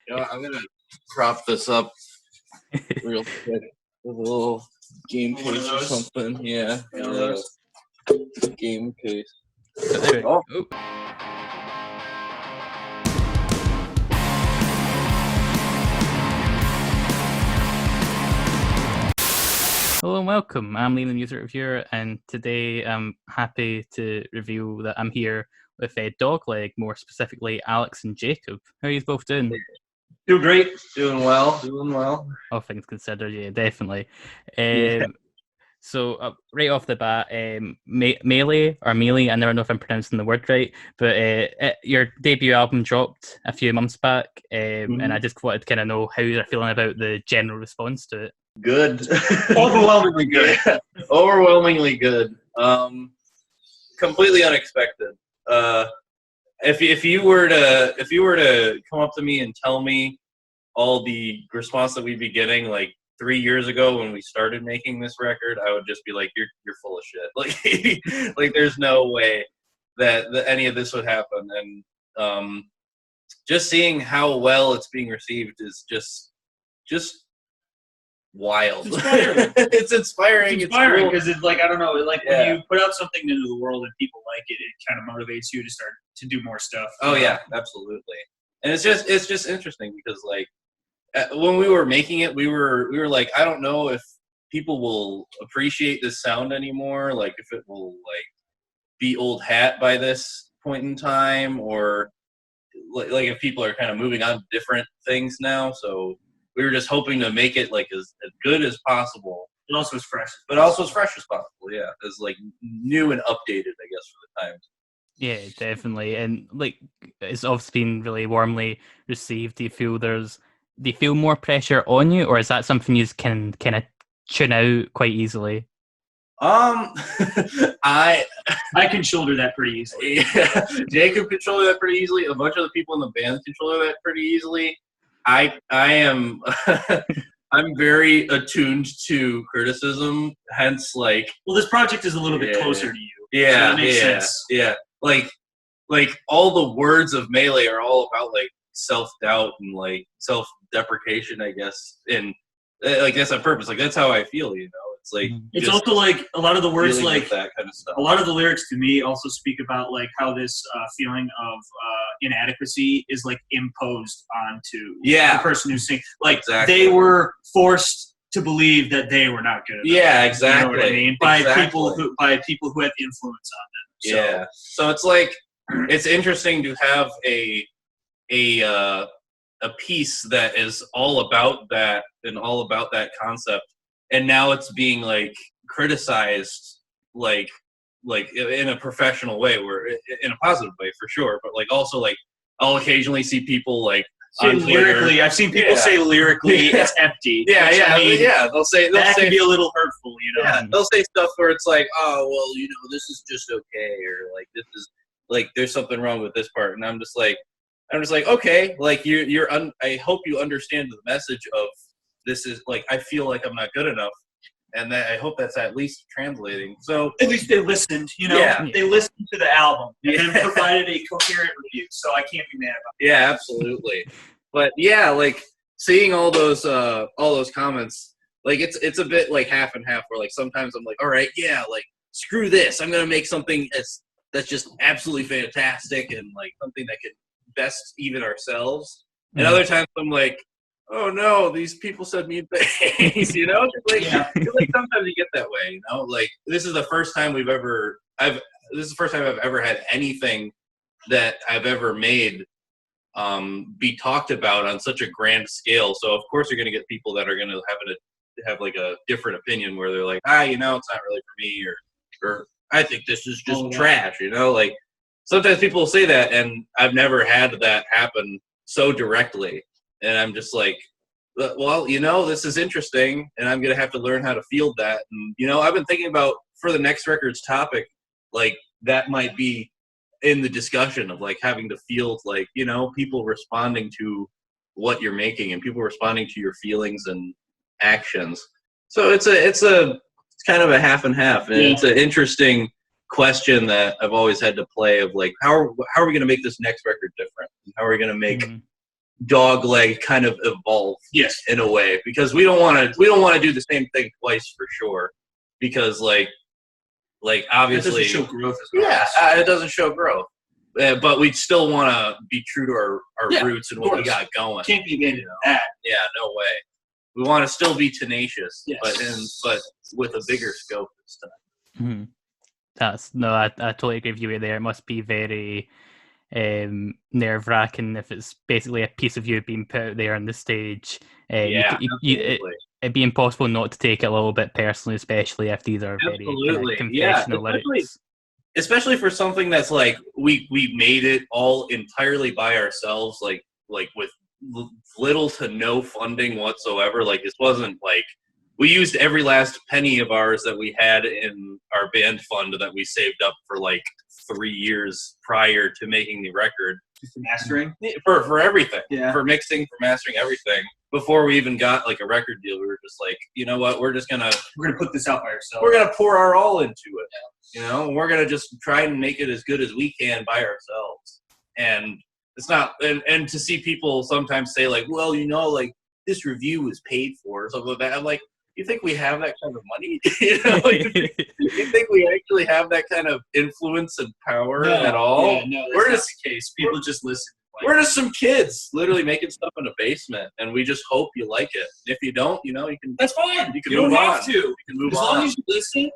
You know, I'm gonna prop this up real quick with a little game case or something. Yeah, game case. Oh. Hello and welcome. I'm Liam, the music reviewer, and today I'm happy to reveal that I'm here with Dogleg, more specifically Alex and Jacob. How are you both doing? Doing great. Doing well. All things considered, yeah, definitely. Yeah. So right off the bat, Melee, I never know if I'm pronouncing the word right, but your debut album dropped a few months back, and I just wanted to kind of know how you're feeling about the general response to it. Good. Overwhelmingly good. Yeah. Overwhelmingly good. Completely unexpected. If you were to come up to me and tell me all the response that we'd be getting like 3 years ago when we started making this record, I would just be like, you're full of shit. Like there's no way that any of this would happen. And just seeing how well it's being received is just wild. It's inspiring. It's inspiring because it's like, I don't know, like when you put out something into the world and people like it, it kind of motivates you to start to do more stuff. Oh yeah, absolutely. And it's just interesting because like when we were making it, we were like, I don't know if people will appreciate this sound anymore, like if it will like be old hat by this point in time, or like if people are kind of moving on to different things now. So we were just hoping to make it like as good as possible. But also as fresh as possible, yeah. As like new and updated, I guess, for the times. Yeah, definitely. And like it's obviously been really warmly received. Do you feel more pressure on you, or is that something you can kind of tune out quite easily? I can shoulder that pretty easily. Yeah. Jacob can shoulder that pretty easily. A bunch of the people in the band can shoulder that pretty easily. I am I'm very attuned to criticism, hence like, well, this project is a little bit closer to you. Yeah, so that makes sense. Yeah. Like all the words of Melee are all about like self-doubt and like self-deprecation, I guess. And like that's on purpose. Like that's how I feel, you know. It's like it's also like a lot of the words, like that kind of stuff. A lot of the lyrics to me also speak about like how this feeling of inadequacy is like imposed onto the person who's singing. Like they were forced to believe that they were not good enough. Yeah, exactly. You know what I mean? By people who have influence on them. So. Yeah. So it's like it's interesting to have a piece that is all about that and all about that concept. And now it's being like criticized, like in a professional way, where in a positive way for sure. But like also like I'll occasionally see people like lyrically. I've seen people say lyrically it's empty. They'll say can be a little hurtful, you know. Yeah, they'll say stuff where it's like, oh well, you know, this is just okay, or like this is like there's something wrong with this part, and I'm just like okay, like I hope you understand the message of. This is like I feel like I'm not good enough, and that I hope that's at least translating. So at least they listened, you know. Yeah. They listened to the album and then provided a coherent review. So I can't be mad about that. Yeah, absolutely. But yeah, like seeing all those comments, like it's a bit like half and half. Where like sometimes I'm like, all right, yeah, like screw this, I'm gonna make something that's just absolutely fantastic and like something that could best even ourselves. And other times I'm like, oh no, these people said mean things, you know? Like sometimes you get that way, you know? Like this is the first time I've ever had anything that I've ever made be talked about on such a grand scale. So of course you're gonna get people that are gonna have like a different opinion where they're like, you know, it's not really for me, or I think this is just trash, you know? Like sometimes people will say that, and I've never had that happen so directly. And I'm just like, well, you know, this is interesting, and I'm going to have to learn how to field that. And, you know, I've been thinking about, for the next record's topic, like, that might be in the discussion of, like, having to field, like, you know, people responding to what you're making and people responding to your feelings and actions. So it's kind of a half and half. And it's an interesting question that I've always had to play of, like, how are we going to make this next record different? How are we going to make Dogleg kind of evolved in a way, because we don't want to do the same thing twice for sure, because like obviously it doesn't show growth as well. It doesn't show growth, but we still want to be true to our roots and what we got going. Can't be abandoned that. Yeah, no way. We want to still be tenacious, but with a bigger scope this time. Mm-hmm. I totally agree with you there. It must be very nerve-wracking if it's basically a piece of you being put out there on the stage. It'd be impossible not to take it a little bit personally, especially if these are very confessional lyrics. Especially for something that's like we made it all entirely by ourselves, like with little to no funding whatsoever. Like, this wasn't like we used every last penny of ours that we had in our band fund that we saved up for like 3 years prior to making the record. Just for mastering? For everything. Yeah. For mixing, for mastering, everything. Before we even got like a record deal, we were just like, you know what, we're gonna put this out by ourselves. We're gonna pour our all into it. Yeah. You know, and we're gonna just try and make it as good as we can by ourselves. And it's not, and to see people sometimes say like, well, you know, like this review was paid for or something like that. I'm like, you think we have that kind of money? You know, you think we actually have that kind of influence and power at all? Yeah, no, we're just the case. People just listen. We're just some kids literally making stuff in a basement, and we just hope you like it. If you don't, you know, you can. That's fine. You don't have to. You can move on. As long as you listen,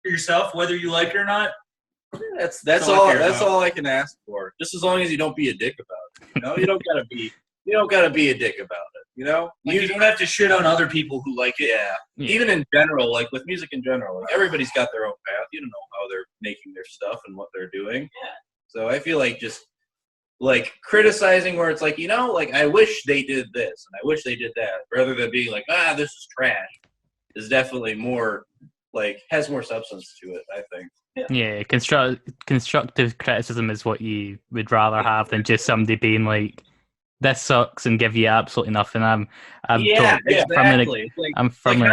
for yourself, whether you like it or not. That's all I can ask for. Just as long as you don't be a dick about it. You know, you don't gotta be a dick about it. You know, you don't have to shit on other people who like it. Yeah. Even in general, like with music in general, like everybody's got their own path. You don't know how they're making their stuff and what they're doing. Yeah. So I feel like just like criticizing where it's like, you know, like I wish they did this and I wish they did that, rather than being like, this is trash, is definitely more like has more substance to it, I think. Yeah, constructive criticism is what you would rather have than just somebody being like, this sucks and give you absolutely nothing. Exactly. I'm firmly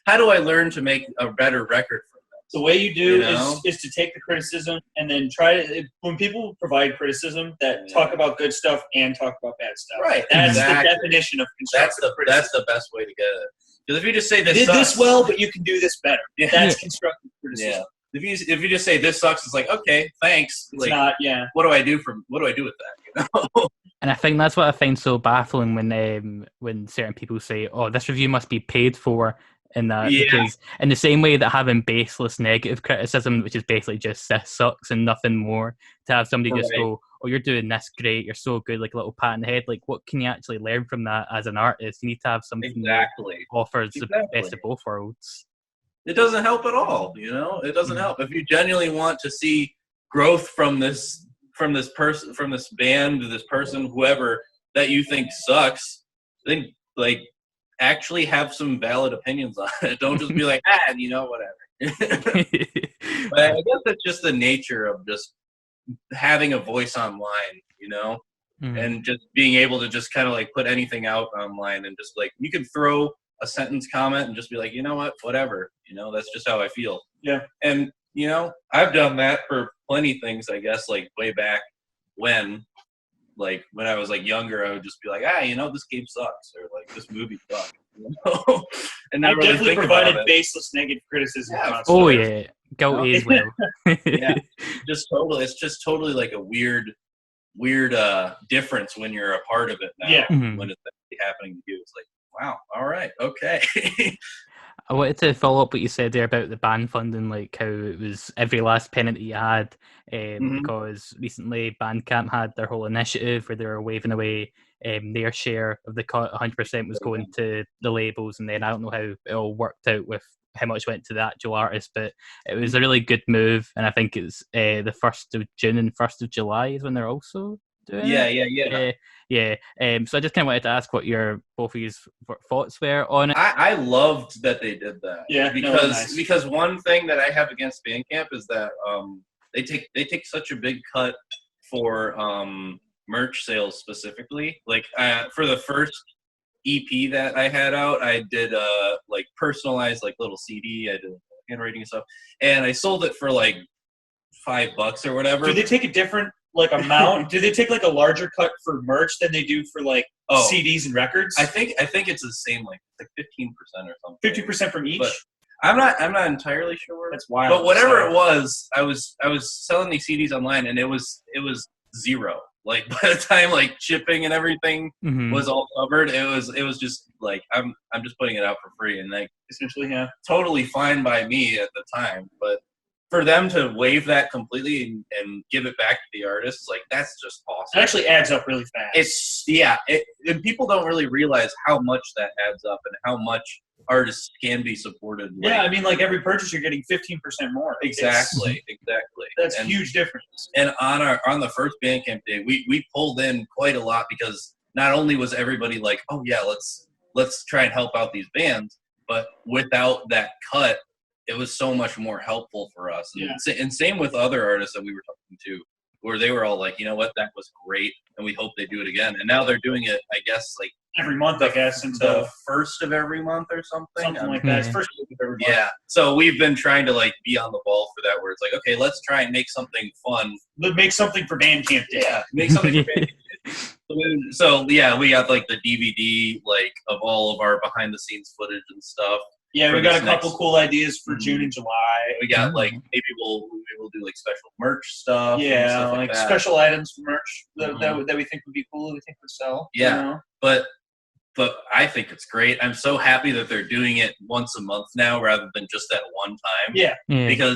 how do I learn to make a better record from them? The way you do is to take the criticism and then try to, when people provide criticism, that talk about good stuff and talk about bad stuff. Right. That's the definition of constructive criticism. That's the best way to get it. Because if you just say this did sucks, this well, but you can do this better. That's constructive criticism. Yeah. If you just say this sucks, it's like, okay, thanks. It's not. What do I do with that? You know. And I think that's what I find so baffling when certain people say, "Oh, this review must be paid for," in that because in the same way that having baseless negative criticism, which is basically just this sucks and nothing more, to have somebody just go, "Oh, you're doing this great, you're so good," like a little pat on the head. Like, what can you actually learn from that as an artist? You need to have something that offers the best of both worlds. It doesn't help at all, you know. It doesn't help if you genuinely want to see growth from this person, from this band, this person, whoever that you think sucks. Then like actually have some valid opinions on it. Don't just be like, you know, whatever. But I guess that's just the nature of just having a voice online, you know, and just being able to just kind of like put anything out online and just like you can throw a sentence comment and just be like, you know what, whatever, you know, that's just how I feel. Yeah. And, you know, I've done that for plenty of things, I guess, like way back when I was like younger, I would just be like, you know, this game sucks, or like this movie sucks, you know? And I've definitely provided baseless negative criticism. Yeah. Guilty as well. Yeah. It's just totally like a weird difference when you're a part of it now. Yeah. When it's actually happening to you. It's like, wow, all right, okay. I wanted to follow up what you said there about the band funding, like how it was every last penny that you had, because recently Bandcamp had their whole initiative where they were waving away their share of the cut. 100% was going to the labels, and then I don't know how it all worked out with how much went to the actual artist, but it was a really good move, and I think it's the 1st of June and 1st of July is when they're also doing it. So I just kind of wanted to ask what both of your thoughts were on it. I loved that they did that. Yeah, because one thing that I have against Bandcamp is that they take such a big cut for merch sales specifically. Like for the first EP that I had out, I did like personalized like little CD. I did handwriting and stuff, and I sold it for like $5 or whatever. Do they take a different like amount? Do they take like a larger cut for merch than they do for like CDs and records? I think it's the same, like 15% or something. 50% from each. But I'm not entirely sure. That's wild. But whatever it was, I was selling these CDs online, and it was zero. Like by the time like shipping and everything was all covered, it was just like I'm just putting it out for free, and like essentially, totally fine by me at the time. But for them to waive that completely and give it back to the artists, like that's just awesome. It actually adds up really fast. And people don't really realize how much that adds up and how much artists can be supported. Yeah, I mean, like every purchase, you're getting 15% more. Exactly. That's a huge difference. And on the first Bandcamp day, we pulled in quite a lot because not only was everybody like, oh yeah, let's try and help out these bands, but without that cut, it was so much more helpful for us. And same with other artists that we were talking to, where they were all like, you know what, that was great, and we hope they do it again. And now they're doing it, I guess, like every month, since the first of every month or something. Something like that. It's first of every month. Yeah. So we've been trying to like be on the ball for that, where it's like, okay, let's try and make something fun. Make something for Bandcamp Day. Yeah. Make something for Bandcamp Day. So yeah, we got like the DVD like of all of our behind the scenes footage and stuff. Yeah, we got a couple cool ideas for June and July. We got like maybe we'll do like special merch stuff. Yeah, stuff like special items for merch that we think would be cool, that we think would sell. Yeah, you know? But I think it's great. I'm so happy that they're doing it once a month now rather than just that one time. Yeah. Because,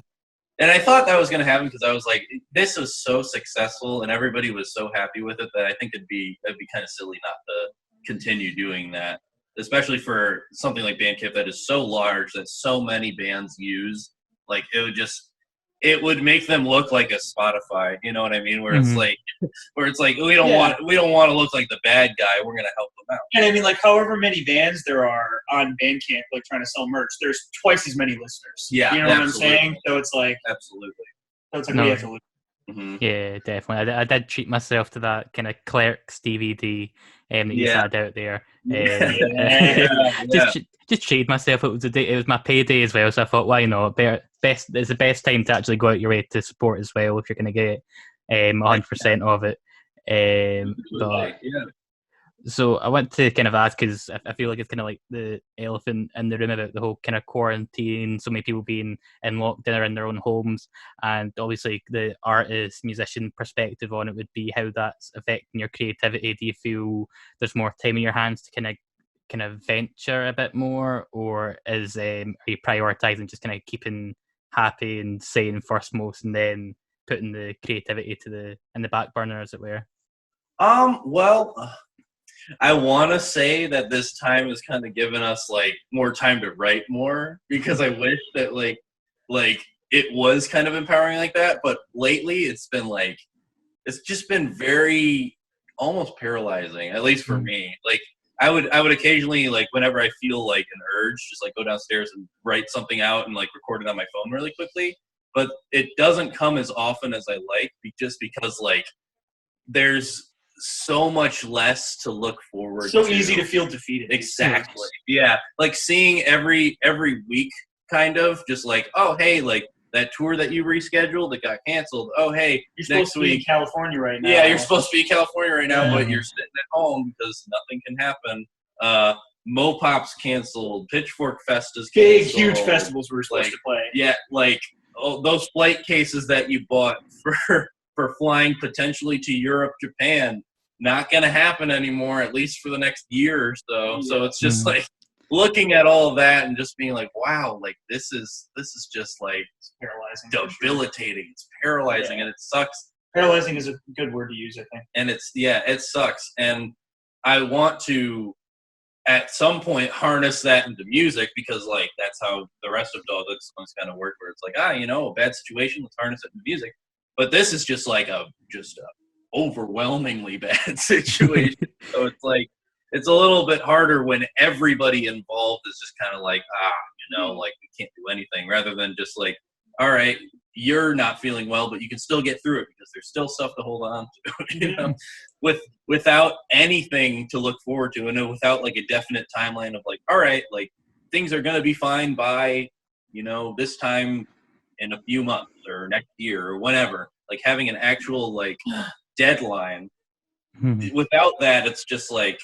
and I thought that was going to happen because I was like, this was so successful and everybody was so happy with it that I think it'd be kind of silly not to continue doing that, especially for something like Bandcamp that is so large that so many bands use. Like it would make them look like a Spotify, you know what I mean? Where it's like we don't want to look like the bad guy. We're gonna help them out. And I mean, like however many bands there are on Bandcamp, like trying to sell merch, there's twice as many listeners. Yeah, you know what I'm saying? So it's like absolutely. So it's like we have to look. Yeah, definitely. I did treat myself to that kind of Clerks DVD that you had out there. Just treated myself. It was my payday as well, so I thought, why not? It's the best time to actually go out your way to support as well if you're going to get 100% of it. So I want to kind of ask, because I feel like it's kind of like the elephant in the room about the whole kind of quarantine, so many people being in lockdown or in their own homes, and obviously the artist, musician perspective on it would be how that's affecting your creativity. Do you feel there's more time in your hands to kind of venture a bit more, or are you prioritizing just kind of keeping happy and saying first most and then putting the creativity in the back burner, as it were? Well, I want to say that this time has kind of given us like more time to write more, because I wish that like it was kind of empowering like that. But lately it's just been very almost paralyzing, at least for me. Like I would occasionally, like whenever I feel like an urge, just like go downstairs and write something out and like record it on my phone really quickly. But it doesn't come as often as I like, just because like there's so much less to look forward to. So easy to feel defeated. Exactly. Yeah. Like seeing every week kind of just like, oh, hey, like that tour that you rescheduled that got canceled. Oh, hey, you're supposed to be in California right now. Yeah, you're supposed to be in California right now, but you're sitting at home because nothing can happen. Mopop's canceled. Pitchfork Fest is canceled. Big, huge festivals we're supposed to play. Yeah, like those flight cases that you bought for flying potentially to Europe, Japan, not going to happen anymore, at least for the next year or so. Yeah. So it's just like looking at all of that and just being like, wow, like this is just like it's paralyzing, debilitating. It's paralyzing and it sucks. Paralyzing is a good word to use, I think. And it sucks. And I want to, at some point, harness that into music, because like that's how the rest of Dogleg songs kind of work, where it's like, a bad situation, let's harness it into music. But this is just like a overwhelmingly bad situation. So it's like it's a little bit harder when everybody involved is just kind of like, like we can't do anything, rather than just like, all right, you're not feeling well, but you can still get through it because there's still stuff to hold on to, without anything to look forward to, and without like a definite timeline of like, all right, like things are going to be fine by, this time in a few months or next year or whenever. like having an actual like deadline. Without that, it's just like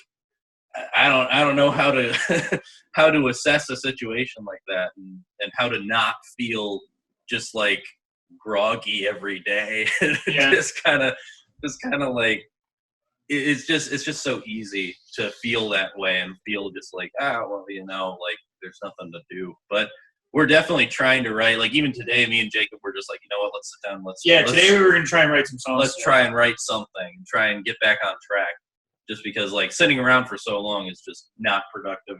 I don't know how to how to assess a situation like that, and how to not feel just like groggy every day. just kind of like it's just so easy to feel that way and feel just like, well, like there's nothing to do. But we're definitely trying to write. Like even today, me and Jacob were just like, you know what, let's sit down. Today we were going to try and write some songs. Let's try and write something, try and get back on track. Just because like sitting around for so long is just not productive.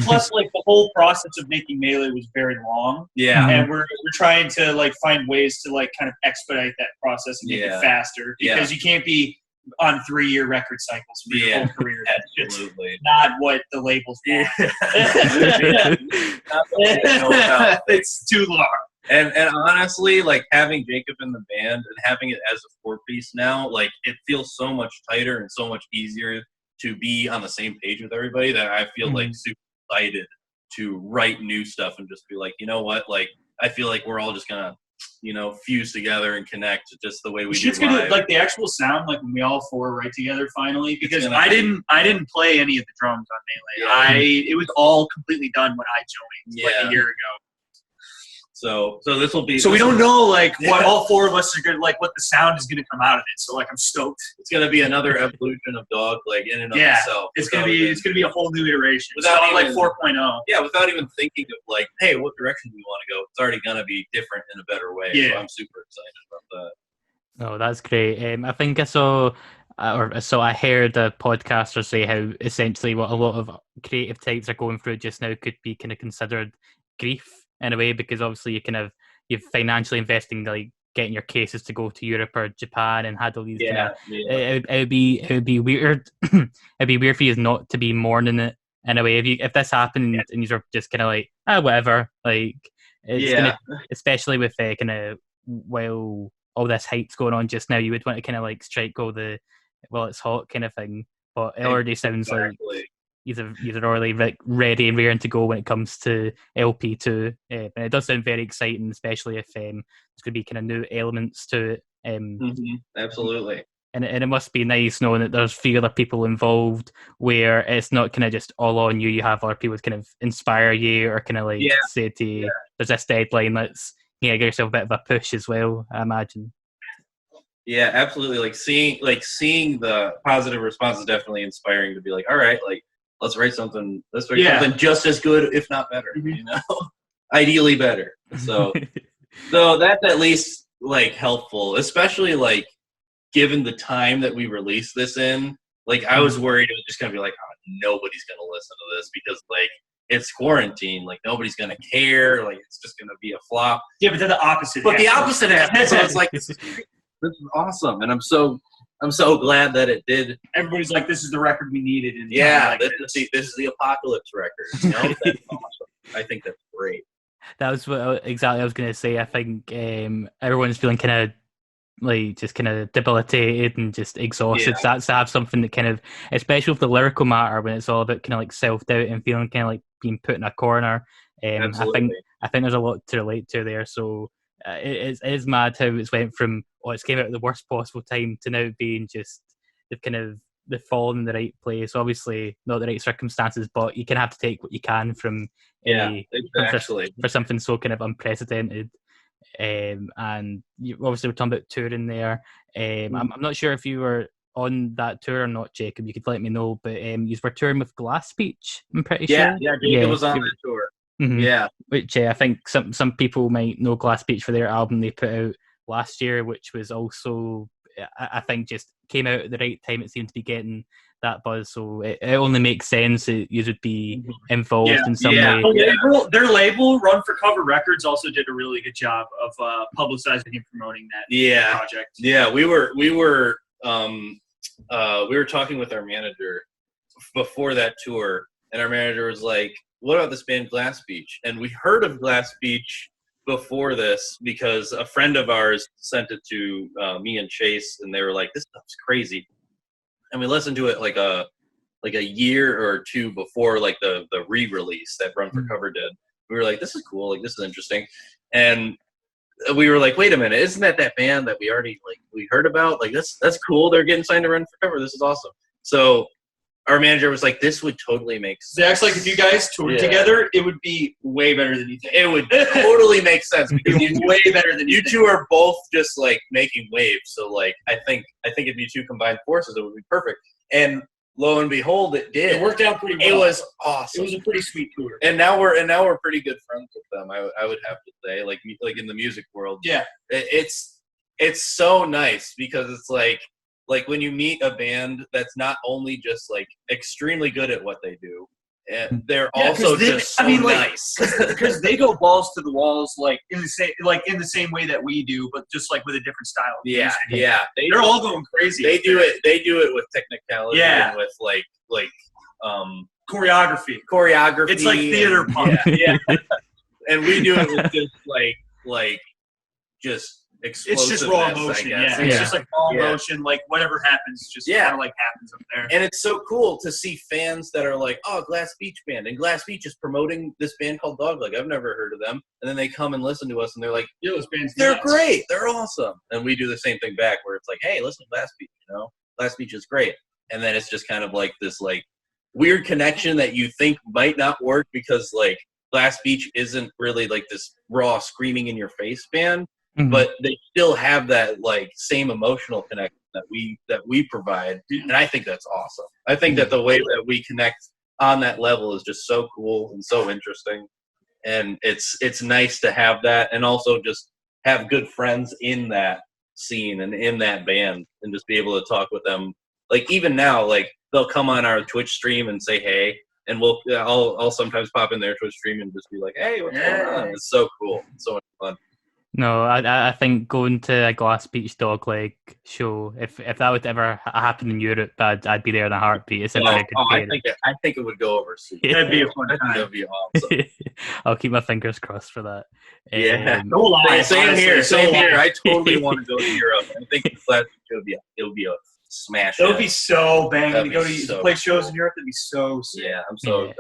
Plus like the whole process of making Melee was very long. Yeah. And we're trying to like find ways to like kind of expedite that process and make it faster, because you can't be on 3-year record cycles for your whole career. That's absolutely not what the labels want. It's too long. And honestly, like having Jacob in the band and having it as a 4-piece now, like it feels so much tighter and so much easier to be on the same page with everybody that I feel like super excited to write new stuff and just be like, you know what, like I feel like we're all just gonna, fuse together and connect just the way we do live. Gonna, like the actual sound, like when we all 4 write together finally, because I didn't play any of the drums on Melee. It was all completely done when I joined like a year ago. So this will be. So we don't know like what all 4 of us are gonna like, what the sound is gonna come out of it. So like I'm stoked. It's gonna be another evolution of Dogleg in and of itself. It's gonna be a whole new iteration. Without even, like 4.0. Yeah, without even thinking of like, hey, what direction do we want to go? It's already gonna be different in a better way. Yeah. So I'm super excited about that. Oh, that's great. I think I saw. I heard a podcaster say how essentially what a lot of creative types are going through just now could be kind of considered grief in a way, because obviously you're financially investing, like getting your cases to go to Europe or Japan and had all these. It would be weird. It'd be weird for you not to be mourning it in a way. If this happened and you're just kind of like whatever, like it's gonna, especially with kind of all this hype's going on just now, you would want to kind of like strike all the it's hot kind of thing. But it already sounds like you're already ready and raring to go when it comes to LP2. And it does sound very exciting, especially if there's going to be kind of new elements to it. Absolutely. And it must be nice knowing that there's 3 other people involved, where it's not kind of just all on you. You have other people to kind of inspire you or kind of like say to you, there's this deadline, let's give yourself a bit of a push as well, I imagine. Yeah, absolutely. Like seeing the positive response is definitely inspiring to be like, all right, like let's write something something just as good, if not better, ideally better. So that's at least like helpful, especially like given the time that we released this in. Like I was worried it was just gonna be like, nobody's gonna listen to this because like it's quarantine, like nobody's gonna care, like it's just gonna be a flop. Yeah, but then the opposite. But the opposite happened. So it's like this is awesome, and I'm so glad that it did. Everybody's like, this is the record we needed. And this is the apocalypse record. That's awesome. I think that's great. That was what exactly I was going to say. I think everyone's feeling kind of like just kind of debilitated and just exhausted. So that's to have something that kind of, especially with the lyrical matter, when it's all about kind of like self-doubt and feeling kind of like being put in a corner. I think there's a lot to relate to there. So it is mad how it's went from it's came out at the worst possible time to now being just they've fallen in the right place. Obviously not the right circumstances, but you can have to take what you can from for something so kind of unprecedented. And you obviously were talking about touring there. I'm not sure if you were on that tour or not, Jacob. You could let me know, but you were touring with Glass Speech, I'm pretty sure. Yeah, Jacob was on that tour. Mm-hmm. Yeah, which I think some people might know Glass Speech for their album they put out last year, which was also, I think, just came out at the right time. It seemed to be getting that buzz, so it only makes sense that you would be involved in some way. Their label, Run for Cover Records, also did a really good job of publicizing and promoting that project. Yeah, we were talking with our manager before that tour, and our manager was like, what about this band Glass Beach? And we heard of Glass Beach before this because a friend of ours sent it to me and Chase, and they were like, this stuff's crazy. And we listened to it like a year or two before like the re-release that Run for Cover did. We were like, this is cool, like this is interesting. And we were like, wait a minute, isn't that band that we already we heard about? Like that's cool. They're getting signed to Run for Cover. This is awesome. So our manager was like, this would totally make sense. Zach's like, if you guys toured together, it would be way better than you think. It would totally make sense because way better than you two are both just like making waves. So like, I think if you two combined forces, it would be perfect. And lo and behold, it did. It worked out pretty well. It was awesome. It was a pretty sweet tour. And now we're pretty good friends with them. I would have to say, like in the music world. Yeah. It's so nice because it's like when you meet a band that's not only just like extremely good at what they do, and they're also just so nice because they go balls to the walls in the same way that we do, but just like with a different style of music. They're all going crazy. They do it with technicality and with choreography. It's like theater punk. Yeah. And we do it with just explosiveness, it's just raw emotion. It's just like raw emotion. Like whatever happens, just kind of like happens up there. And it's so cool to see fans that are like, oh, Glass Beach band, and Glass Beach is promoting this band called Dogleg. I've never heard of them. And then they come and listen to us, and they're like, yeah, those bands, they're great, they're awesome. And we do the same thing back, where it's like, hey, listen to Glass Beach. Glass Beach is great. And then it's just kind of like this weird connection that you think might not work because Glass Beach isn't really like this raw screaming in your face band. Mm-hmm. But they still have that same emotional connection that we provide, and I think that's awesome. I think that the way that we connect on that level is just so cool and so interesting, and it's nice to have that, and also just have good friends in that scene and in that band, and just be able to talk with them. Even now, they'll come on our Twitch stream and say hey, and I'll sometimes pop in their Twitch stream and just be like, hey, what's going on? It's so cool. It's so much fun. No, I think going to a Glass Beach Dogleg show, if that would ever happen in Europe, I'd be there in a heartbeat. It's a very good I think it would go over soon. That'd be a fun time. That'd be awesome. I'll keep my fingers crossed for that. No lie. Same here. I totally want to go to Europe. I think Glass Beach it'll be a smash. It would be so banging to play shows in Europe. It'd be so sick. Yeah, I'm so.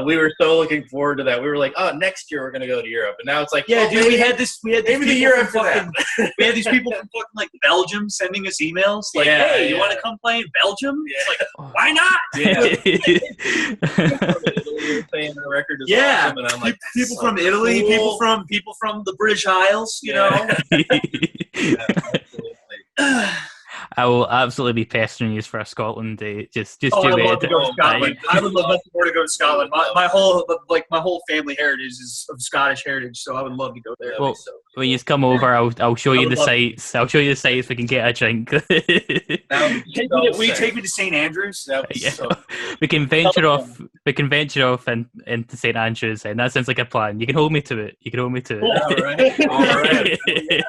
We were so looking forward to that. We were like, "Oh, next year we're gonna go to Europe," and now it's like, "Yeah, dude, we had these maybe the year after that." We had these people from fucking Belgium sending us emails "Hey, you want to come play in Belgium?" Yeah. It's like, why not? Saying the record is awesome, and I'm like, people from Italy, cool. people from the British Isles, you know. Absolutely. I will absolutely be pestering you for a Scotland day. Just I would love to go to Scotland. I would love nothing more to go to Scotland. My whole family heritage is of Scottish heritage, so I would love to go there. Well, when you come over, I'll show you the sites. I'll show you the sites. We can get a drink. Will you take me to St Andrews? We can venture off. We can venture off into St Andrews, and that sounds like a plan. You can hold me to it. All right.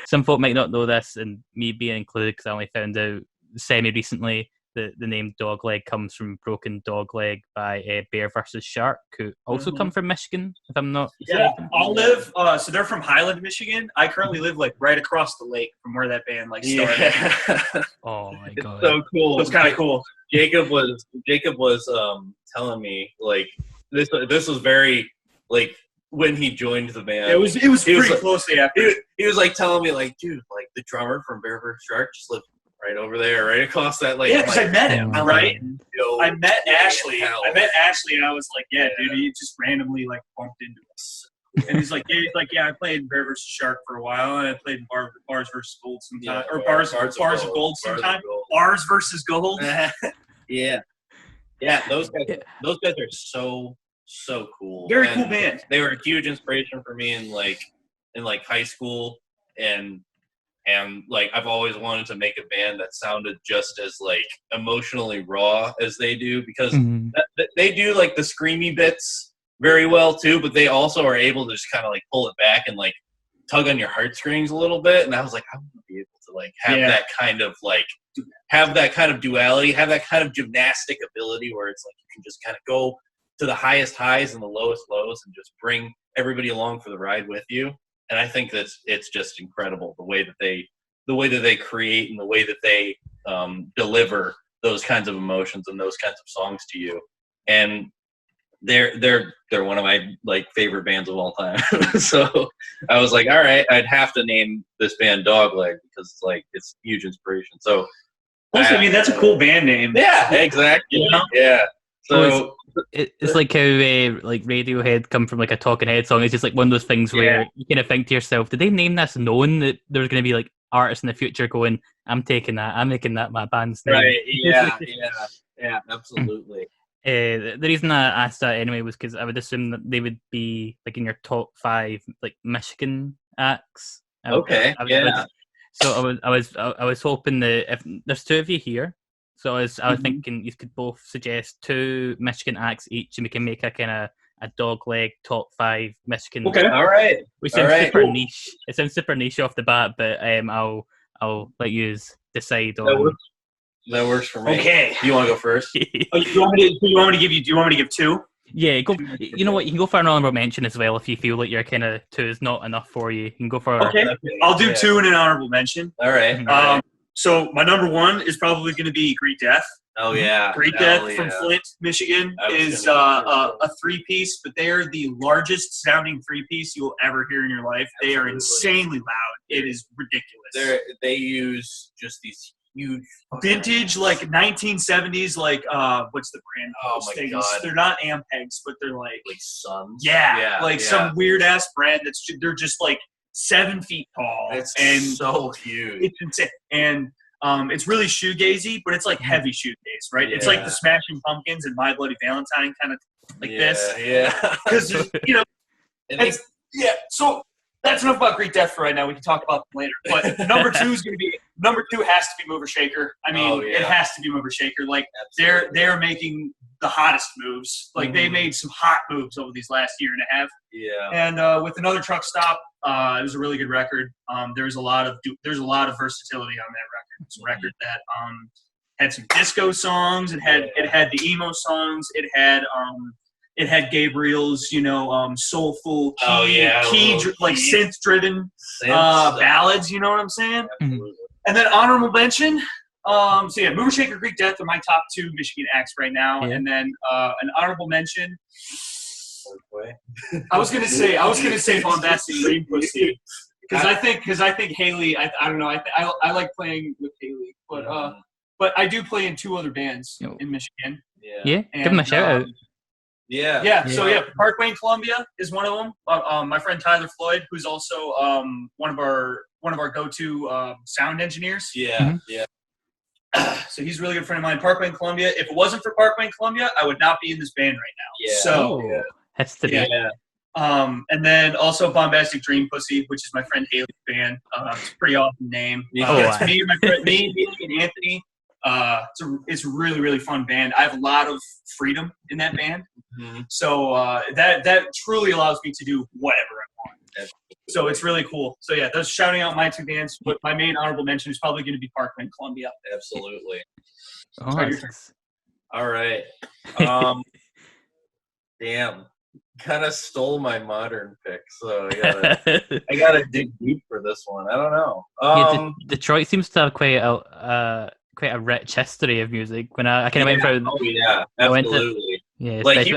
Some folk might not know this, and me being included, because I only found out semi-recently that the name Dogleg comes from Broken Dogleg by Bear vs. Shark, who also come from Michigan, if I'm not mistaken. I'll live, so they're from Highland, Michigan. I currently live right across the lake from where that band started. Yeah. Oh my god. It's so cool. It's kind of cool. Jacob was telling me, this was very, when he joined the band. It was pretty closely after. He was telling me dude, the drummer from Bear vs. Shark just lived right over there, right across that lake. Yeah, because I met him, right? I met Ashley. Hell. And I was like, yeah, dude, he just randomly bumped into us. And he's like, yeah, I played in Bear vs. Shark for a while, and I played in Bars vs. Gold sometime, or Bars of Gold sometime. Bars vs. Gold. Yeah, those guys are so cool. Very cool band. They were a huge inspiration for me in high school, and I've always wanted to make a band that sounded just as emotionally raw as they do, because they do the screamy bits very well too, but they also are able to just kind of pull it back and tug on your heartstrings a little bit. And I was like, I want to be able to have that kind of have that kind of duality, have that kind of gymnastic ability where it's you can just kind of go to the highest highs and the lowest lows and just bring everybody along for the ride with you. And I think that it's just incredible the way that they create and the way that they deliver those kinds of emotions and those kinds of songs to you. And they're one of my like favorite bands of all time. So I was like, all right, I'd have to name this band Dogleg because it's huge inspiration. So also, I mean, that's a cool band name. Yeah, exactly. Yeah. So it's like how like Radiohead come from like a Talking Head song. It's just like one of those things where you kind of think to yourself, did they name this knowing that there's going to be like artists in the future going, I'm taking that, I'm making that my band's name. Right. Yeah, absolutely. The reason I asked that anyway was because I would assume that they would be like in your top 5 like Michigan acts. Okay. So I was hoping that if there's 2 of you here, so I was thinking you could both suggest 2 Michigan acts each, and we can make a kind of a Dogleg top 5 Michigan. Okay. All right. Which sounds super niche. It sounds super niche off the bat, but I'll let you decide on. That works for me. Okay. You want to go first? Do you want me to give 2? Yeah, go. You know what? You can go for an honorable mention as well if you feel like your kind of 2 is not enough for you. You can go for. Okay. I'll do 2 and an honorable mention. All right. So my number 1 is probably going to be Great Death. Oh yeah. Great Death from Flint, Michigan is a 3-piece, but they are the largest sounding 3-piece you will ever hear in your life. Absolutely. They are insanely loud. It is ridiculous. They use just these huge vintage like 1970s what's the brand? Oh my things? God. They're not Ampegs, but they're like Suns. Yeah. Some weird ass brand they're just like 7 feet tall. And so huge. It's insane. And it's really shoegazy, but it's like heavy shoegaze, right? Yeah. It's like the Smashing Pumpkins and My Bloody Valentine kind of like this. Yeah. Because so that's enough about Great Death for right now. We can talk about them later. But number 2 has to be Mover Shaker. I mean, it has to be Mover Shaker. Like they're making the hottest moves. Like they made some hot moves over these last year and a half. Yeah. And with Another Truck Stop, it was a really good record. There's a lot of versatility on that record. It's a record that had some disco songs. It had the emo songs. It had Gabriel's, soulful synth-driven ballads. You know what I'm saying? Absolutely. And then honorable mention. Mover Shaker, Greek Death are my top 2 Michigan acts right now. Yeah. And then an honorable mention. I was gonna say Bombastic Dream Pussy because I think Haley. I don't know. I like playing with Haley, but I do play in 2 other bands in Michigan. Yeah. Give them a shout out. Yeah. So Parkway in Columbia is one of them. My friend Tyler Floyd, who's also one of our go-to sound engineers. Yeah. So he's a really good friend of mine. Parkway in Columbia. If it wasn't for Parkway in Columbia, I would not be in this band right now. Yeah. So that's the and then also Bombastic Dream Pussy, which is my friend Haley's band. It's a pretty awesome name. It's me and my friend and Anthony. It's a really, really fun band. I have a lot of freedom in that band. Mm-hmm. So that truly allows me to do whatever I want. So it's really cool. So those shouting out my 2 bands, but my main honorable mention is probably going to be Parkland, Columbia. Absolutely. All right. Damn. Kind of stole my modern pick, so I gotta dig deep for this one. I don't know. Detroit seems to have quite a rich history of music. When I kind of went through. Oh yeah, absolutely. Like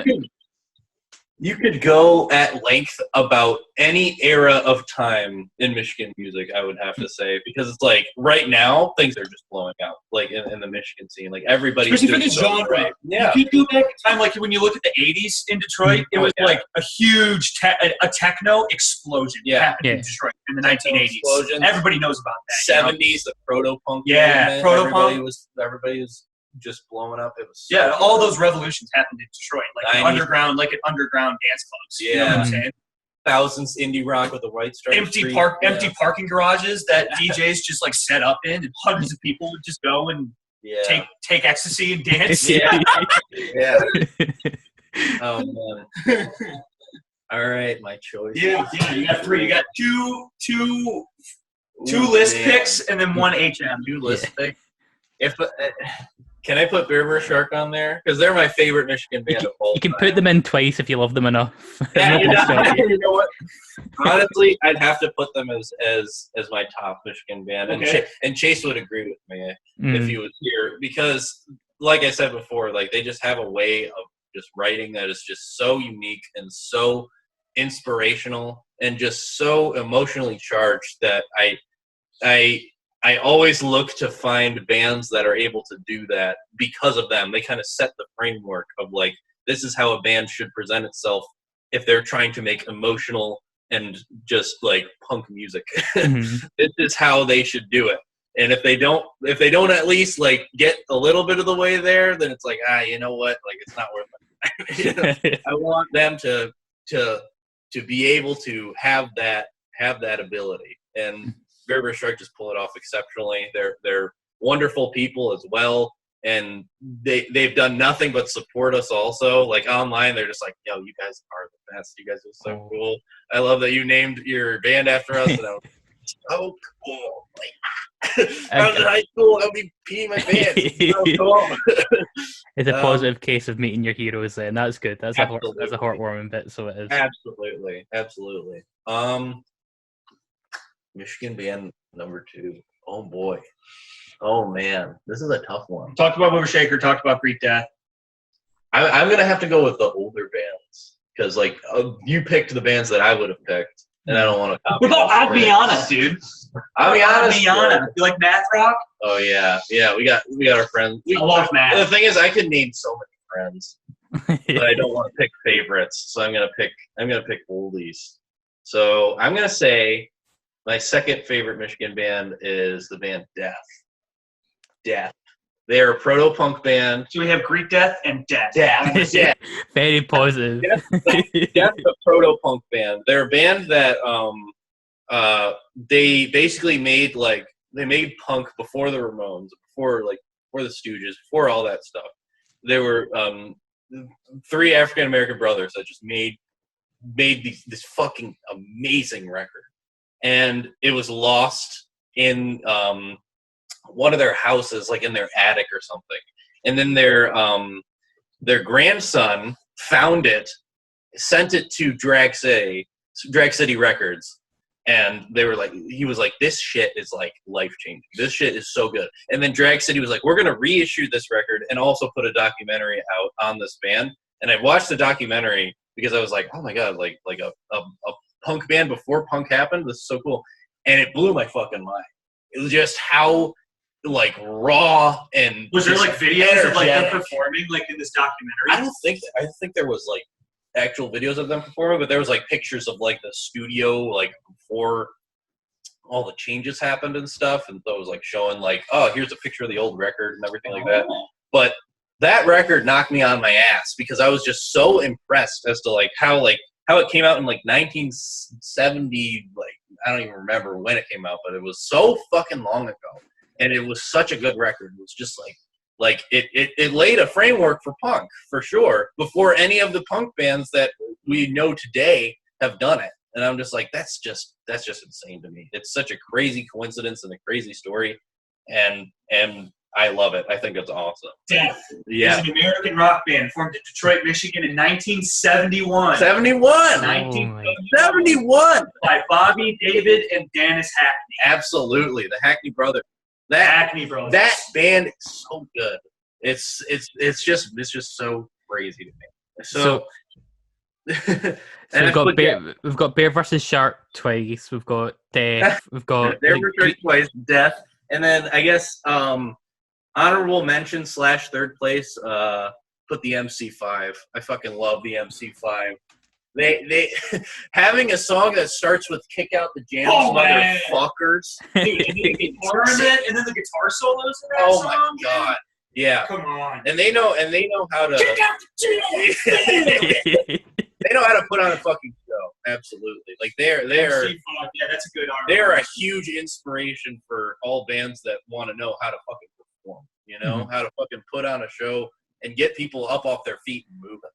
you could go at length about any era of time in Michigan music, I would have to say, because it's like right now things are just blowing out, like in the Michigan scene. Like everybody's especially for this genre. Right. Yeah. If you go back in time, like when you look at the 80s in Detroit, it was like a huge a techno explosion happened in Detroit in the 1980s. Everybody knows about that. 70s, the proto-punk movement. Proto-punk. Everybody was just blowing up. It was all those revolutions happened in Detroit, like underground dance clubs. Yeah, you know what I'm saying? Thousands indie rock with the white stripes. Empty parking garages that DJs just like set up in, and hundreds of people would just go and take ecstasy and dance. Yeah. Oh man. All right, my choice. Yeah. You got 3. You got two list picks and then 1 HM. 2 list picks. Can I put Bear Shark on there? Because they're my favorite Michigan band of all time. You can put them in twice if you love them enough. Yeah, you know what? Honestly, I'd have to put them as my top Michigan band. And Chase would agree with me if he was here. Because, like I said before, like they just have a way of just writing that is just so unique and so inspirational and just so emotionally charged that I always look to find bands that are able to do that because of them. They kind of set the framework of like, this is how a band should present itself if they're trying to make emotional and just like punk music. This is how they should do it. And if they don't at least like get a little bit of the way there, then it's like, you know what? Like, it's not worth it. I want them to be able to have that ability. And River Strike just pull it off exceptionally. They're wonderful people as well, and they've done nothing but support us also. Like online, they're just like, yo, you guys are the best. You guys are so cool. I love that you named your band after us. And I was so cool. Like, I was in high school. I'll be peeing my pants. So cool. It's a positive case of meeting your heroes. Then that's good. That's a heartwarming bit. So it is. Absolutely. Michigan band number 2. Oh boy. Oh man, this is a tough one. Talked about Mover Shaker. Talked about Greek Death. I'm gonna have to go with the older bands because like you picked the bands that I would have picked, and I don't want to copy. Well, I'll be honest, dude. I'll be honest. You like math rock? Oh yeah. We got our friends. I love math. The thing is, I could name so many friends, but I don't want to pick favorites, so I'm gonna pick oldies. So I'm gonna say my second favorite Michigan band is the band Death. They are a proto-punk band. So we have Greek Death and Death. Death. Very positive. Death's a proto-punk band. They're a band that they basically made punk before the Ramones, before the Stooges, before all that stuff. They were 3 African American brothers that just made this fucking amazing record. And it was lost in one of their houses, like in their attic or something. And then their grandson found it, sent it to Drag City Records, and he was like, this shit is like life-changing. This shit is so good. And then Drag City was like, we're gonna reissue this record and also put a documentary out on this band. And I watched the documentary because I was like, oh my god, like a punk band before punk happened. This is so cool. And it blew my fucking mind. It was just how like raw and was there like videos of like them performing like in this documentary? I think there was like actual videos of them performing, but there was like pictures of like the studio like before all the changes happened and stuff, and so it was like showing like, oh, here's a picture of the old record and everything like that. But that record knocked me on my ass because I was just so impressed as to like how it came out in like 1970, like I don't even remember when it came out, but it was so fucking long ago. And it was such a good record. It was just like it laid a framework for punk for sure before any of the punk bands that we know today have done it. And I'm just like, that's just insane to me. It's such a crazy coincidence and a crazy story, and I love it. I think it's awesome. Death is an American rock band formed in Detroit, Michigan in 1971. 1971 by Bobby, David, and Dennis Hackney. Absolutely, the Hackney brothers. Hackney brothers. That band is so good. It's just so crazy to me. So we've got Bear versus Shark twice. We've got Death. We've got Bear versus Shark twice. Death, and then I guess honorable mention / third place. Put the MC5. I fucking love the MC5. They having a song that starts with "Kick Out the Jams, motherfuckers." Dude, and the guitar in it, and then the guitar solos in that song. Oh my god! Yeah. Come on. And they know how to. Kick out the jams. They know how to put on a fucking show. Absolutely. Like they're yeah, that's a good artist. They're a huge inspiration for all bands that want to know how to fucking perform. You know, how to fucking put on a show and get people up off their feet and moving.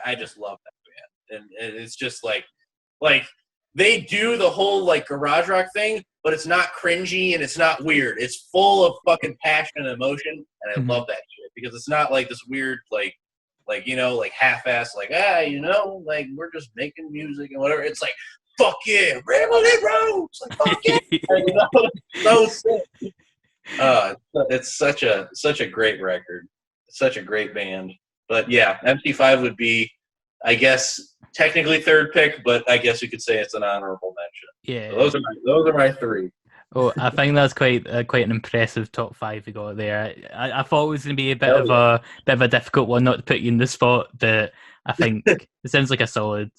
I just love that band. And it's just like they do the whole like garage rock thing, but it's not cringy and it's not weird. It's full of fucking passion and emotion, and I love that shit because it's not like this weird like half-ass like like we're just making music and whatever. It's like fuck yeah, Ramblin' Rose, like fuck yeah, so sick. It's such a great record, such a great band. But yeah, MC5 would be, I guess, technically third pick, but I guess you could say it's an honorable mention. Yeah, so those are my three. Oh, I think that's quite an impressive top five you got there. I thought it was going to be a bit of a difficult one, not to put you in the spot, but I think it sounds like a solid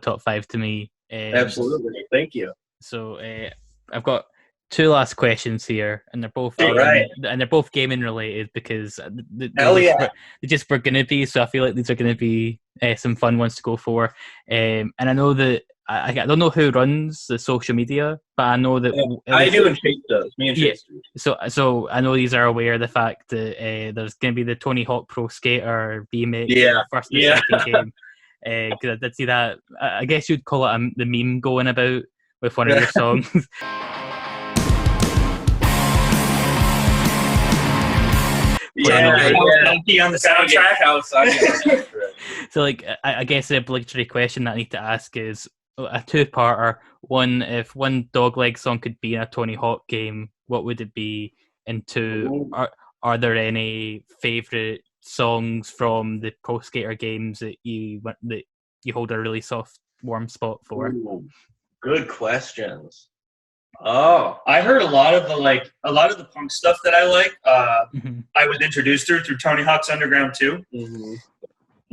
top five to me. Absolutely, thank you. So I've got two last questions here, and they're both gaming related because they just were going to be. So I feel like these are going to be some fun ones to go for. And I know that I don't know who runs the social media, but I know that I do, and Chase does. Me and Chase do. So I know these are aware of the fact that there's going to be the Tony Hawk Pro Skater remake, first and second game. Because I did see that. I guess you'd call it the meme going about with one of your songs. On the soundtrack. So, like, I guess the obligatory question that I need to ask is a two-parter. One, if one Dogleg song could be in a Tony Hawk game, what would it be? And two, are there any favourite songs from the Pro Skater games that you hold a really soft, warm spot for? Ooh, good questions. Oh, I heard a lot of the punk stuff that I like. I was introduced through Tony Hawk's Underground 2. Mm-hmm.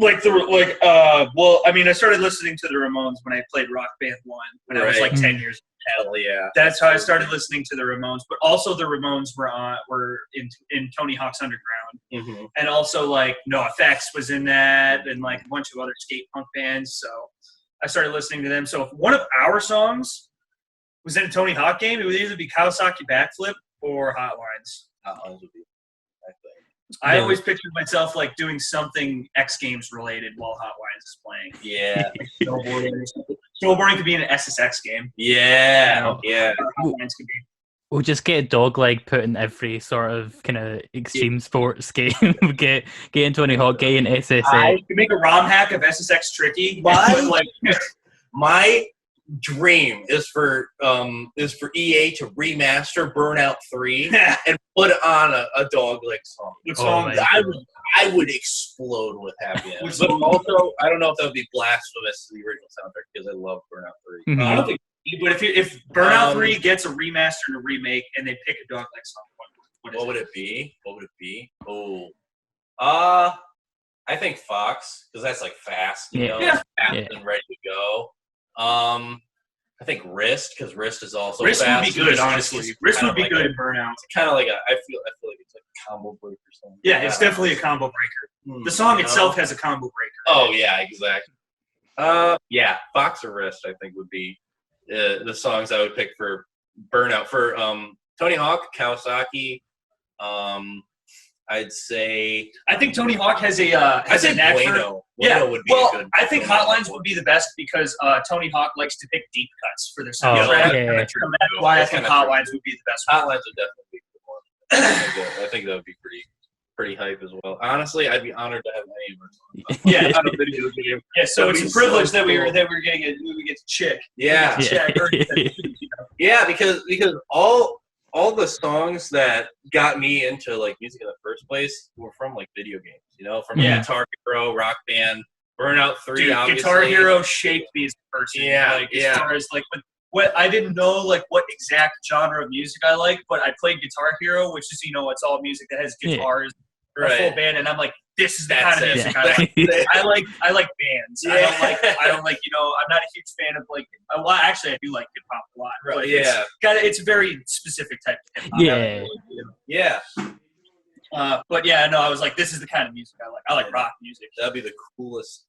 I started listening to the Ramones when I played Rock Band 1 when I was like 10 years old. Hell yeah. That's how I started listening to the Ramones. But also the Ramones were in Tony Hawk's Underground. Mm-hmm. And also like NoFX was in that, and like a bunch of other skate punk bands. So I started listening to them. So if one of our songs was in a Tony Hawk game, it would either be Kawasaki Backflip or Hotlines. Hotlines would be, I think. I always pictured myself like doing something X Games related while Hotlines is playing. Yeah. Snowboarding could be in an SSX game. Yeah. Hotlines could be. We'll just get a Dogleg put in every sort of kind of extreme sports game. get in Tony Hawk, get in SSX. I could make a ROM hack of SSX Tricky. My dream is for EA to remaster Burnout 3 and put on a Dogleg song. I would explode with happiness. But also, I don't know if that would be blasphemous to the original soundtrack because I love Burnout 3. Mm-hmm. I don't think. But if Burnout 3 gets a remaster and a remake, and they pick a Dogleg song, what would it be? What would it be? Oh, I think Fox, because that's like fast, fast and ready to go. I think Wrist, because Wrist is also Wrist fast. Would be good, honestly. Wrist would be good in Burnout. It's kind of like I feel like it's like a combo breaker or something. Yeah, it's definitely a combo breaker. The song itself has a combo breaker. Oh yeah, exactly. Fox or Wrist, I think would be the songs I would pick for Burnout. For Tony Hawk, Kawasaki. I'd say. I think Tony Hawk has a knack for. Would be good. I think Hotlines would be the best because Tony Hawk likes to pick deep cuts for their soundtrack. That's why I think Hotlines would be the best. Hotlines would definitely be the one. I think that would be pretty hype as well. Honestly, I'd be honored to have any of our songs on a video game. Yeah, so it's a privilege that we were getting we get to chick. Yeah. Yeah, because all the songs that got me into like music in the first place were from like video games, from Guitar Hero, Rock Band, Burnout 3. Dude, obviously. Guitar Hero shaped me as a person. As far as like what I didn't know like what exact genre of music I like, but I played Guitar Hero, which is it's all music that has guitars, a full band, and I'm like, this is the kind of music I like. I like bands. Yeah. I don't like I'm not a huge fan of like. Well, actually, I do like hip hop a lot. Right. It's a very specific type of hip hop. Yeah. But I was like, this is the kind of music I like. I like rock music. That'd be the coolest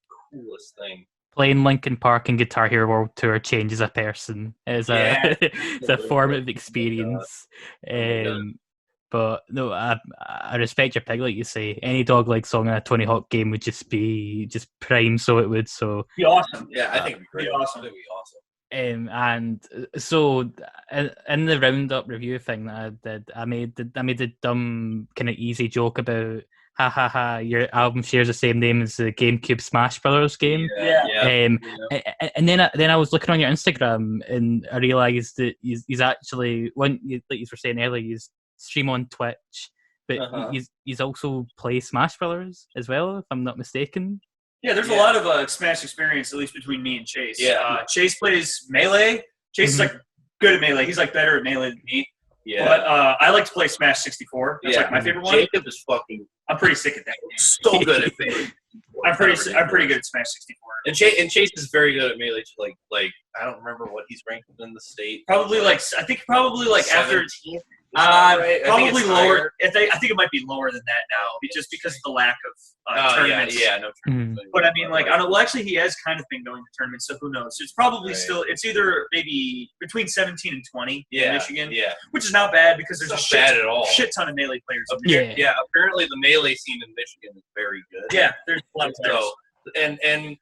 thing. Playing Linkin Park and Guitar Hero World Tour changes a person. It's a formative experience. But no, I respect your pick, like you say. Any Dogleg song in a Tony Hawk game would just be prime, so it would. So be awesome. Yeah, I think it'd be great. Awesome. It'd be awesome. And so in the roundup review thing that I did, I made the dumb kind of easy joke about your album shares the same name as the GameCube Smash Brothers game. And then I was looking on your Instagram and I realized that he's actually like you were saying earlier, he's stream on Twitch but he's also play Smash Brothers as well, if I'm not mistaken. Yeah, there's a lot of Smash experience, at least between me and Chase. Yeah. Chase plays Melee. Chase is like good at Melee. He's like better at Melee than me. Yeah. But I like to play Smash 64. That's like my favorite one. Jacob is fucking. I'm pretty sick at that game. So good at Melee. I'm pretty good at Smash 64. And Chase is very good at Melee. Like I don't remember what he's ranked in the state. Probably like after. Probably lower. I think it might be lower than that now, just because of the lack of tournaments. No tournaments. But I mean, like, I don't. Well, actually, he has kind of been going to tournaments, so who knows? It's probably still. It's either maybe between 17 and 20 in Michigan. Yeah, which is not bad because there's shit ton of Melee players. Yeah. Apparently, the Melee scene in Michigan is very good. Yeah, there's a lot of players. And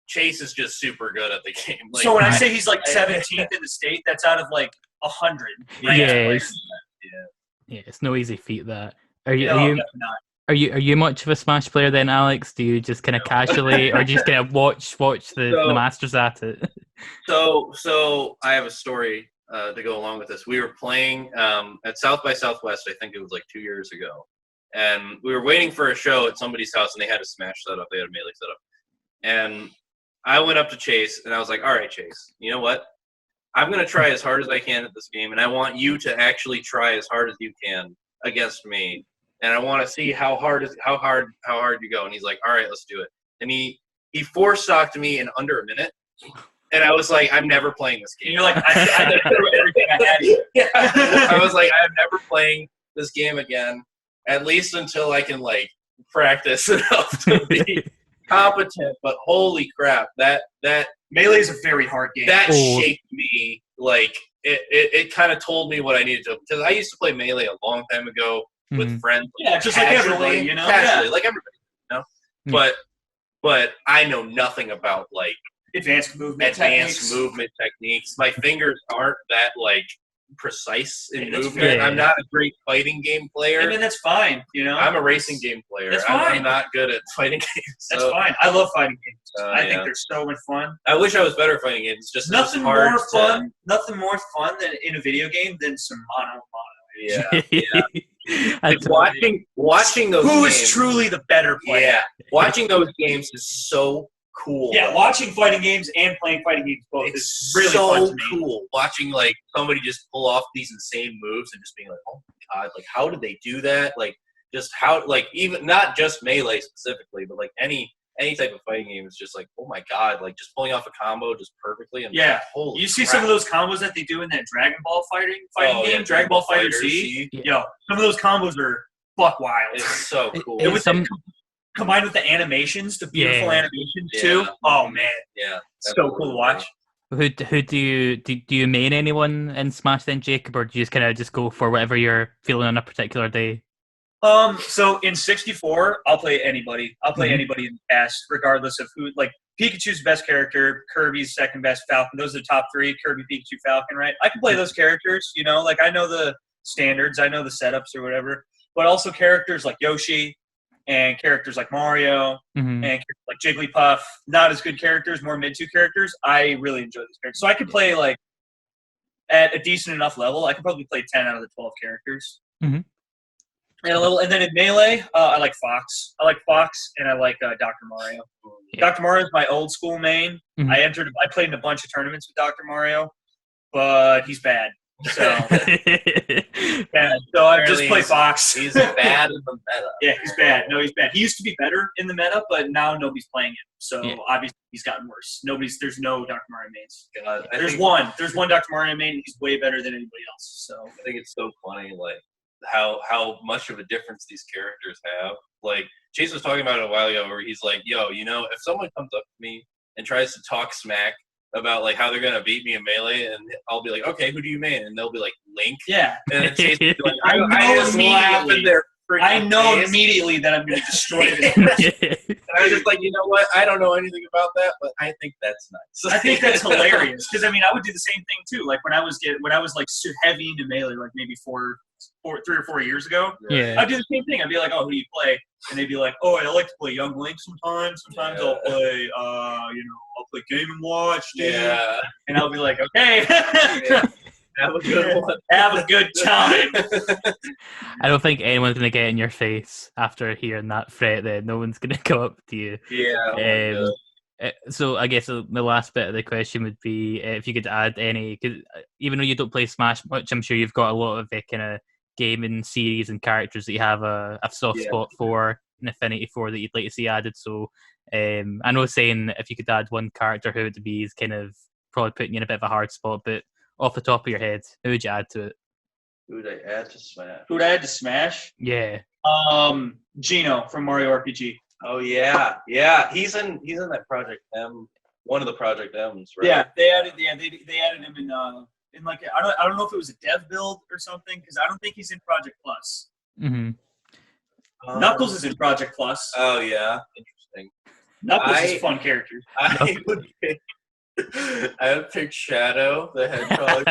Chase is just super good at the game. Like, so when I say he's like 17th in the state, that's out of like 100. Right? Yeah, it's no easy feat. That are you much of a Smash player then, Alex? Do you just kind of casually, or do you just kind of watch the masters at it? So I have a story to go along with this. We were playing at South by Southwest. I think it was like 2 years ago, and we were waiting for a show at somebody's house, and they had a Smash setup. They had a Melee setup, and I went up to Chase, and I was like, "All right, Chase, you know what? I'm going to try as hard as I can at this game, and I want you to actually try as hard as you can against me, and I want to see how hard you go." And he's like, "All right, let's do it." And he four-stocked me in under a minute, and I was like, "I'm never playing this game." And you're like, I threw everything I had here. Yeah. I was like, "I'm never playing this game again, at least until I can like practice enough to be competent." But holy crap, that Melee is a very hard game. That shaped me. Like it kind of told me what I needed to, because I used to play Melee a long time ago with friends. Yeah, just like everybody, you know. Casually, like everybody, you know. But I know nothing about like advanced movement techniques. My fingers aren't that like precise in movement. I'm not a great fighting game player. I mean, that's fine. You know, I'm a racing game player. That's fine. I'm not good at fighting games. So. That's fine. I love fighting games. I think they're so much fun. I wish I was better at fighting games. Just nothing more fun than in a video game than some mono. Yeah. Like watching those. Who games, is truly the better player? Yeah, watching those games is so cool. Yeah, watching fighting games and playing fighting games both is really fun to me. Cool. Watching like somebody just pull off these insane moves and just being like, "Oh my god! Like, how did they do that? Like, just how? Like, even not just Melee specifically, but like any type of fighting game is just like, oh my god! Like, just pulling off a combo just perfectly." And yeah, holy you see crap. Some of those combos that they do in that Dragon Ball fighting game, Dragon Ball Fighter Z. Yo, some of those combos are buck wild. It's so cool. Combined with the animations, the beautiful animations too. Oh man, so cool to watch. Who do you main anyone in Smash then, Jacob, or do you just kind of just go for whatever you're feeling on a particular day? So in 64, I'll play anybody. I'll play anybody in the cast, regardless of who. Like Pikachu's best character, Kirby's second best, Falcon. Those are the top three: Kirby, Pikachu, Falcon. Right? I can play those characters. You know, like I know the standards, I know the setups or whatever. But also characters like Yoshi. And characters like Mario and characters like Jigglypuff, not as good characters, more mid-2 characters. I really enjoy those characters. So I could play like at a decent enough level. I could probably play 10 out of the 12 characters. And then in Melee, I like Fox. I like Fox, and I like Dr. Mario. Dr. Mario is my old school main. I played in a bunch of tournaments with Dr. Mario, but he's bad. So I just play Fox. He's bad in the meta. Yeah, he's bad. No, he's bad. He used to be better in the meta, but now nobody's playing him. So obviously he's gotten worse. There's no Dr. Mario mains. God, there's one Dr. Mario main, and he's way better than anybody else. So I think it's so funny, like how much of a difference these characters have. Like Chase was talking about it a while ago, where he's like, "Yo, you know, if someone comes up to me and tries to talk smack about like how they're gonna beat me in Melee, and I'll be like, okay, who do you main? And they'll be like, Link. Yeah. And then Chase will be like, I know immediately that I'm gonna destroy this. And I was just like, you know what? I don't know anything about that, but I think that's nice. I think that's hilarious because I mean, I would do the same thing too. Like when I was like heavy into Melee, like maybe 3 or 4 years ago. Yeah. I'd do the same thing. I'd be like, oh, who do you play? And they'd be like, oh, I like to play Young Link sometimes. Sometimes I'll play, I'll play Game & Watch. Dude. Yeah. And I'll be like, okay. Have a good one. Have a good time. I don't think anyone's going to get in your face after hearing that threat. Then no one's going to come up to you. Yeah. So I guess the last bit of the question would be if you could add any, because even though you don't play Smash much, I'm sure you've got a lot of kind of gaming series and characters that you have a soft spot for, an affinity for, that you'd like to see added. So I know saying if you could add one character, who would it be is kind of probably putting you in a bit of a hard spot, but off the top of your head, who would you add to it? Who would I add to Smash? Who would I add to Smash? Yeah. Gino from Mario RPG. Oh yeah. He's in that Project M, one of the Project M's, right? Yeah, they added him in like I don't know if it was a dev build or something, because I don't think he's in Project Plus. Mm-hmm. Knuckles is in Project Plus. Oh yeah, interesting. Knuckles is a fun character. I would pick Shadow the Hedgehog.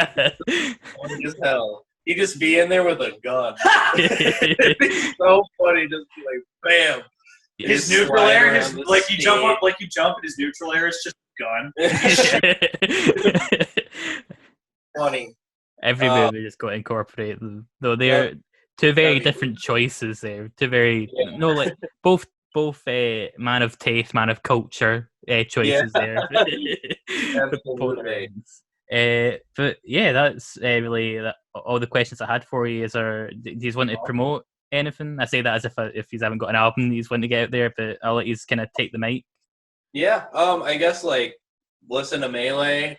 Funny as hell. He'd just be in there with a gun. It'd be so funny, just be like, bam. His neutral air, you jump up, like you jump, and his neutral air is just a gun. Funny. Every movie just got to incorporate them, though they're two very different choices. There, two very both man of taste, man of culture choices there. But yeah, that's really all the questions I had for you. Do you want to promote anything? I say that as if you haven't got an album you want to get out there, but I'll let you kind of take the mic. Yeah, I guess listen to Melee.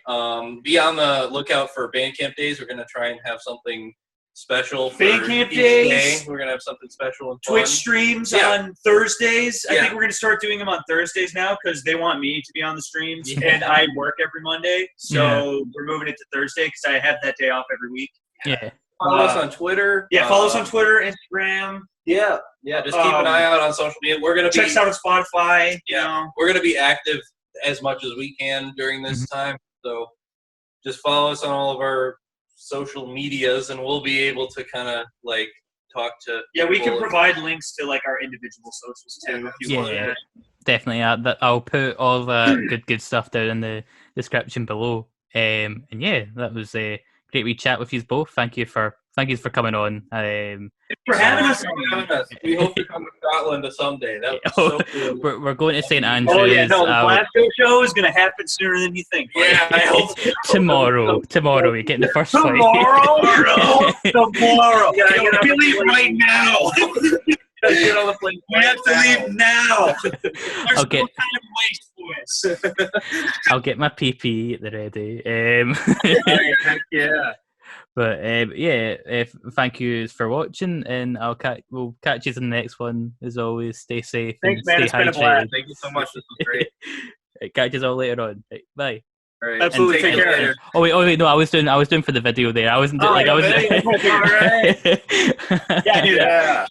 Be on the lookout for Bandcamp days. We're gonna try and have something special for Bandcamp each days. Day. We're gonna have something special and fun. Twitch streams on Thursdays. I think we're gonna start doing them on Thursdays now because they want me to be on the streams, and I work every Monday, so we're moving it to Thursday because I have that day off every week. Yeah. Follow us on Twitter. Yeah, follow us on Twitter, Instagram. Yeah. Just keep an eye out on social media. We're gonna check us out on Spotify. Yeah, we're gonna be active as much as we can during this time. So just follow us on all of our social medias, and we'll be able to kind of talk to. Yeah, we can provide links to our individual socials too. If you want that. Definitely. I'll put all the good stuff down in the description below. And yeah, that was a great wee chat with you both. Thank you for coming on. Thanks for having us. We hope to come to Scotland someday. That would be so cool. We're going to St. Andrews. Oh yeah, no, the Glasgow show is going to happen sooner than you think. Yeah, I hope so. Tomorrow, we're getting the first flight. Tomorrow. Yeah, we leave right now. Get on the plane. We have to leave now. There's no kind of waste for us. I'll get my PP at the ready. Heck yeah. But thank you for watching, and we'll catch you in the next one. As always, stay safe. Thanks, man. Stay it's been a blast. Thank you so much. This was great. Catch you all later on. Bye. Right. Absolutely. Take care. Oh wait, no, I was doing for the video there. I wasn't doing all right. Yeah, I do that.